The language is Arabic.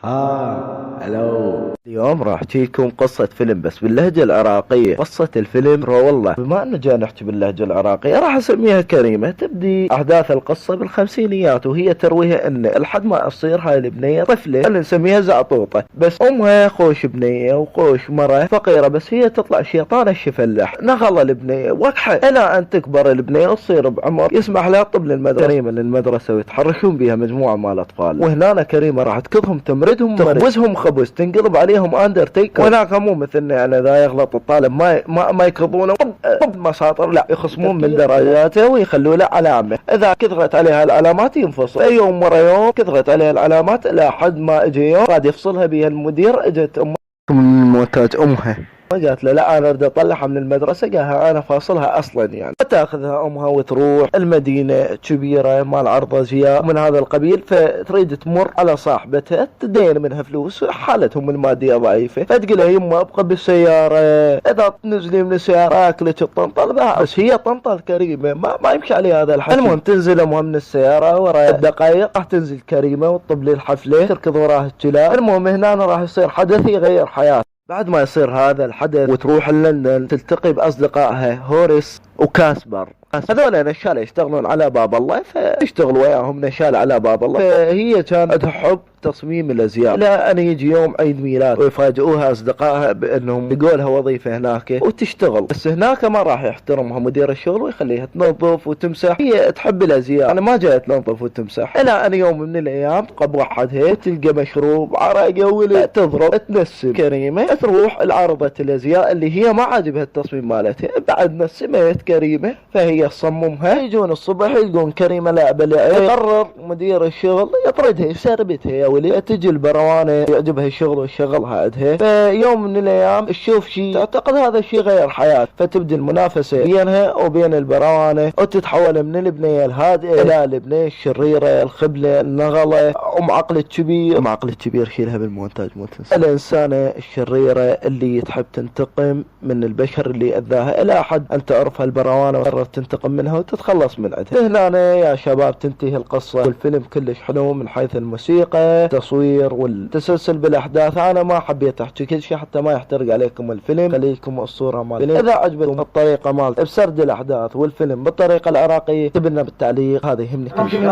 الو. اليوم راح احكيكم قصة فيلم بس باللهجة العراقية. قصة الفيلم والله بما انه جاي نحكي باللهجة العراقية راح اسميها كريمة. تبدي احداث القصة بالخمسينيات وهي ترويها ان لحد ما تصير هاي البنية طفلة اللي نسميها زعطوطة، بس امها خوش بنية وخوش مرة فقيرة، بس هي تطلع شيطانة الشفلح. نغل البنية وكحة الى ان تكبر البنية وتصير بعمر يسمح لها طب للمدرسة. كريمة للمدرسة ويتحرشون بها مجموعة مال اطفال، وهنا كريمة راح تكظهم تمردهم تخبزهم خبز تنقلب عليهم اندرتيكر. وهناك مو مثلنا يعني اذا يغلط الطالب ما يكظونه طب مساطر، لا يخصمون من درجاته ويخلوا له علامة. اذا كثرت عليها العلامات ينفصل. يوم ورا يوم كثرت عليها العلامات الى حد ما اجى يوم قاعد يفصلها بها المدير. اجت من المونتاج امها قالت له لا انا اريد اطلعها من المدرسه. قالها انا فاصلها اصلا يعني. فتاخذها امها وتروح المدينه كبيره مال عرضزياء من هذا القبيل، فتريد تمر على صاحبتها تدين منها فلوس، حالتهم الماديه ضعيفه، فتقول لها يما ابقى بالسياره، اذا تنزلي من السياره اكلك الطنطل. بس هي طنطل كريمه ما يمشي عليها هذا الحكي. المهم تنزل امها من السياره ورا دقائق راح تنزل كريمه وتطب لي الحفله، تركض وراها الكلاب. المهم هنا راح يصير حدث يغير حياتها. بعد ما يصير هذا الحدث وتروح لندن تلتقي بأصدقائها هوريس وكاسبر. هذول نشال يشتغلون على باب الله، فيشتغل وياهم نشال على باب الله. فهي كان عندها حب تصميم الازياء، الى ان يجي يوم عيد ميلاد ويفاجئوها اصدقائها بانهم لقوا لها وظيفه هناك وتشتغل. بس هناك ما راح يحترمها مدير الشغل ويخليها تنظف وتمسح. هي تحب الازياء، انا ما جاي تنظف وتمسح. الى ان يوم من الايام تقب وحدها تلقى مشروب عرق ولد تضرب تنسم. كريمه تروح لعارضه الازياء اللي هي ما عاجبها التصميم مالتها، بعد نسمت كريمه فهي تصممها. يجون الصبح يلقون كريمه لعبه لعب. يقرر مدير الشغل يطردها يسربتها يا ولي. تجي البروانه يعجبها الشغل ويشغلها عندها. فيوم من الايام تشوف شيء تعتقد هذا الشيء غير حياه، فتبدي المنافسه بينها وبين البروانه وتتحول من البنيه الهادئه الى البنيه الشريره الخبله النغله ام عقل كبير. ام عقل كبير شيلها بالمونتاج مو تنسى. الانسانه الشريره اللي تحب تنتقم من البشر اللي اذاها الى حد ان تعرف البروانه وقررت تنتقم منها وتتخلص من عندها. هنا يا شباب تنتهي القصه، والفيلم كلش حلو من حيث الموسيقى التصوير والتسلسل بالاحداث. انا ما حبيت احكي كل شيء حتى ما يحترق عليكم الفيلم، خليكم الصوره مال الفيلم. اذا عجبكم الطريقه مال بسرد الاحداث والفيلم بالطريقه العراقيه اكتب لنا بالتعليق، هذا يهمني كل شيء.